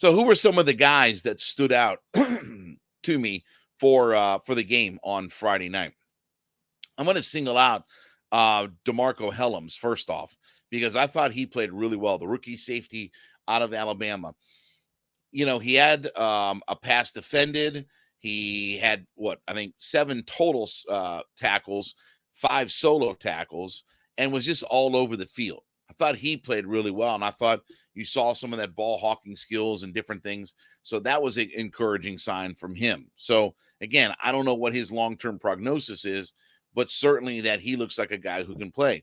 So who were some of the guys that stood out to me for the game on Friday night? I'm going to single out DeMarco Helms first off because I thought he played really well. The rookie safety out of Alabama. He had a pass defended. He had I think 7 total tackles, 5 solo tackles, and was just all over the field. I thought he played really well, and I thought you saw some of that ball hawking skills and different things. So that was an encouraging sign from him. So again, I don't know what his long-term prognosis is, but certainly that he looks like a guy who can play.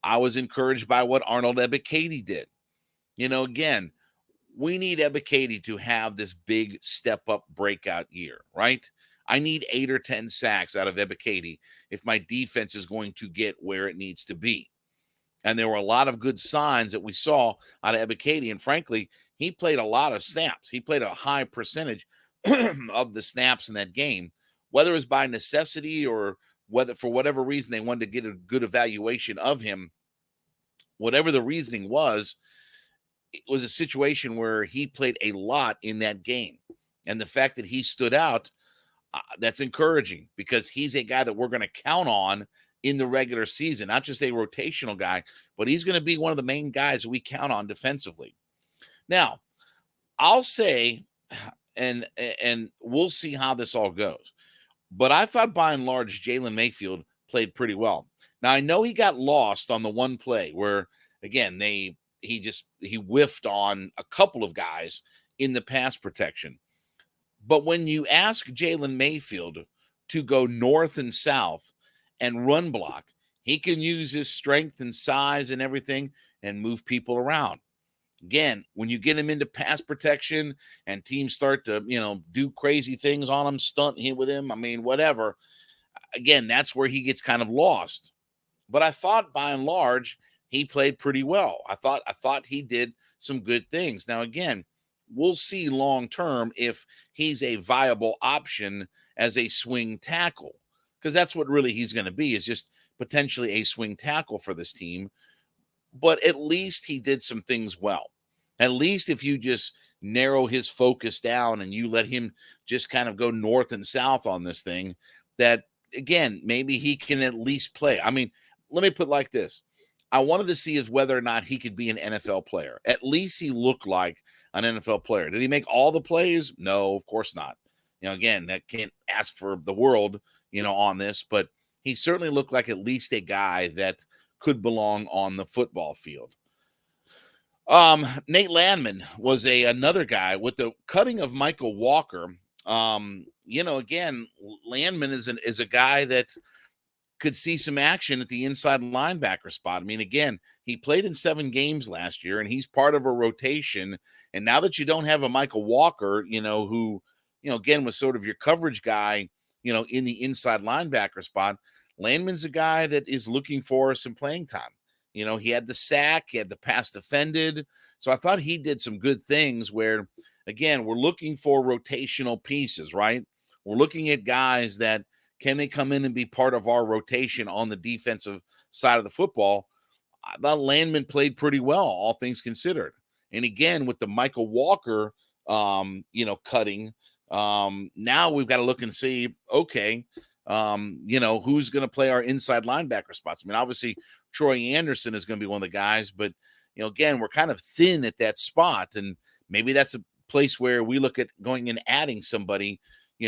I was encouraged by what Arnold Ebiketie did. Again, we need Ebiketie to have this big step up breakout year, right? I need 8 or 10 sacks out of Ebiketie if my defense is going to get where it needs to be. And there were a lot of good signs that we saw out of Ebiketie. And frankly, he played a lot of snaps. He played a high percentage of the snaps in that game, whether it was by necessity or whether for whatever reason they wanted to get a good evaluation of him. Whatever the reasoning was, it was a situation where he played a lot in that game. And the fact that he stood out, that's encouraging because he's a guy that we're going to count on in the regular season, not just a rotational guy, but he's going to be one of the main guys that we count on defensively. Now, I'll say, and we'll see how this all goes, but I thought by and large, Jalen Mayfield played pretty well. Now, I know he got lost on the one play where, again, he whiffed on a couple of guys in the pass protection. But when you ask Jalen Mayfield to go north and south and run block, he can use his strength and size and everything and move people around. Again, when you get him into pass protection and teams start to, do crazy things on him, stunt him with him, whatever, again, that's where he gets kind of lost. But I thought by and large, he played pretty well. I thought he did some good things. Now, again, we'll see long term if he's a viable option as a swing tackle, because that's what really he's going to be, is just potentially a swing tackle for this team. But at least he did some things well. At least if you just narrow his focus down and you let him just kind of go north and south on this thing, that again, maybe he can at least play. Let me put it like this. I wanted to see is whether or not he could be an NFL player. At least he looked like an NFL player. Did he make all the plays? No, of course not. Again, that can't ask for the world, on this, but he certainly looked like at least a guy that could belong on the football field. Nate Landman was another guy with the cutting of Michael Walker. Again, Landman is a guy that could see some action at the inside linebacker spot. Again, he played in 7 games last year, and he's part of a rotation. And now that you don't have a Michael Walker, who, again, was sort of your coverage guy, in the inside linebacker spot, Landman's a guy that is looking for some playing time. He had the sack, he had the pass defended. So I thought he did some good things where, again, we're looking for rotational pieces, right? We're looking at guys that, can they come in and be part of our rotation on the defensive side of the football? I thought Landman played pretty well, all things considered. And again, with the Michael Walker, cutting, now we've got to look and see, okay, who's going to play our inside linebacker spots? Obviously, Troy Anderson is going to be one of the guys, but, again, we're kind of thin at that spot. And maybe that's a place where we look at going and adding somebody,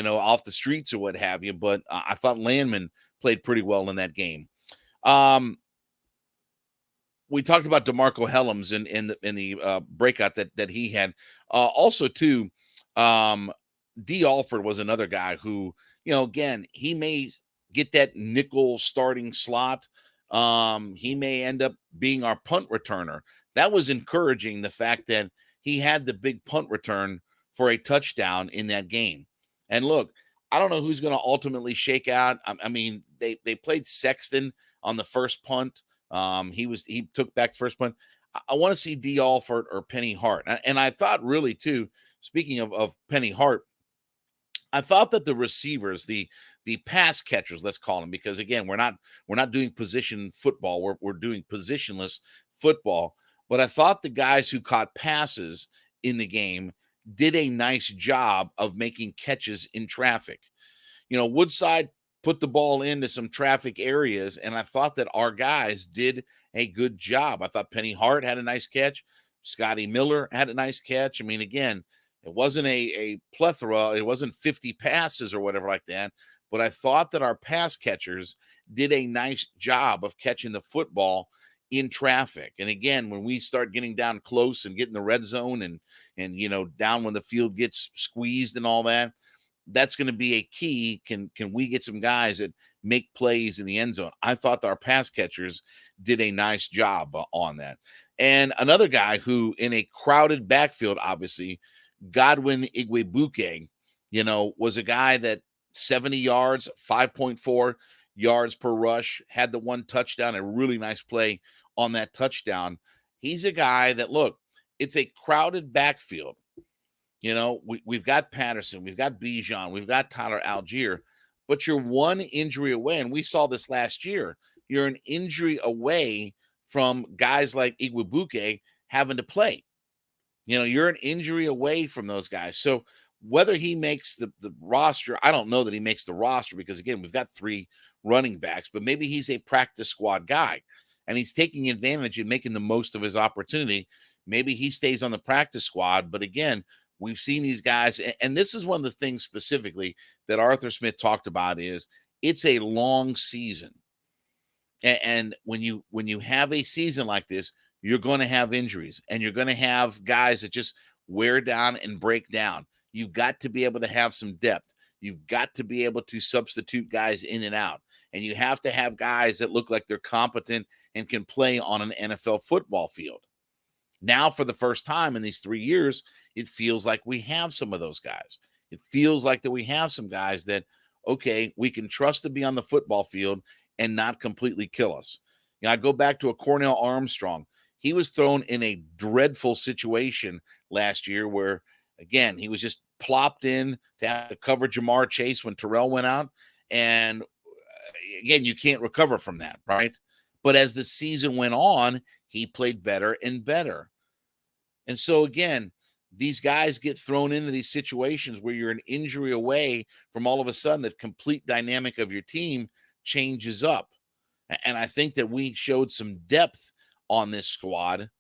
off the streets or what have you. But I thought Landman played pretty well in that game. We talked about DeMarco Helms in the breakout that he had. Also, too, D. Alford was another guy who, again, he may get that nickel starting slot. He may end up being our punt returner. That was encouraging, the fact that he had the big punt return for a touchdown in that game. And look, I don't know who's going to ultimately shake out. They played Sexton on the first punt. He took back the first punt. I want to see D. Alford or Penny Hart. And I thought really too, speaking of Penny Hart, I thought that the receivers, the pass catchers, let's call them, because again, we're not doing position football. We're doing positionless football. But I thought the guys who caught passes in the game did a nice job of making catches in traffic. Woodside put the ball into some traffic areas, and I thought that our guys did a good job. I thought Penny Hart had a nice catch. Scotty Miller had a nice catch. I mean, again, it wasn't a plethora. It wasn't 50 passes or whatever like that. But I thought that our pass catchers did a nice job of catching the football in traffic. And again, when we start getting down close and getting the red zone and down when the field gets squeezed and all that, that's going to be a key. Can we get some guys that make plays in the end zone? I thought that our pass catchers did a nice job on that. And another guy who, in a crowded backfield, obviously, Godwin Igwebuike, was a guy that 70 yards, 5.4 yards per rush, had the one touchdown, a really nice play on that touchdown. He's a guy that, look, it's a crowded backfield. We've got Patterson, we've got Bijan, we've got Tyler Algier, but you're one injury away, and we saw this last year. You're an injury away from guys like Igwebuike having to play. You're an injury away from those guys. So whether he makes the roster, I don't know that he makes the roster because, again, we've got 3 running backs, but maybe he's a practice squad guy, and he's taking advantage and making the most of his opportunity. Maybe he stays on the practice squad, but again, we've seen these guys, and this is one of the things specifically that Arthur Smith talked about is it's a long season. And when you have a season like this, you're going to have injuries, and you're going to have guys that just wear down and break down. You've got to be able to have some depth. You've got to be able to substitute guys in and out. And you have to have guys that look like they're competent and can play on an NFL football field. Now, for the first time in these 3 years, it feels like we have some of those guys. It feels like that we have some guys that, okay, we can trust to be on the football field and not completely kill us. I go back to a Cornell Armstrong. He was thrown in a dreadful situation last year where, again, he was just plopped in to have to cover Jamar Chase when Terrell went out. And again, you can't recover from that, right? But as the season went on, he played better and better. And so, again, these guys get thrown into these situations where you're an injury away from all of a sudden the complete dynamic of your team changes up. And I think that we showed some depth on this squad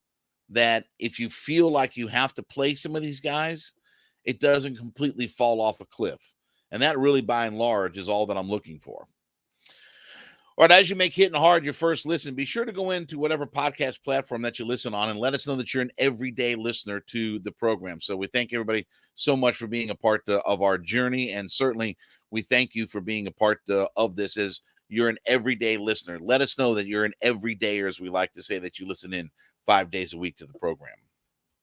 that if you feel like you have to play some of these guys, it doesn't completely fall off a cliff. And that really, by and large, is all that I'm looking for. All right, as you make Hittin' Hard your first listen, be sure to go into whatever podcast platform that you listen on and let us know that you're an everyday listener to the program. So we thank everybody so much for being a part of our journey, and certainly we thank you for being a part of this as you're an everyday listener. Let us know that you're an everydayer, as we like to say, that you listen in 5 days a week to the program.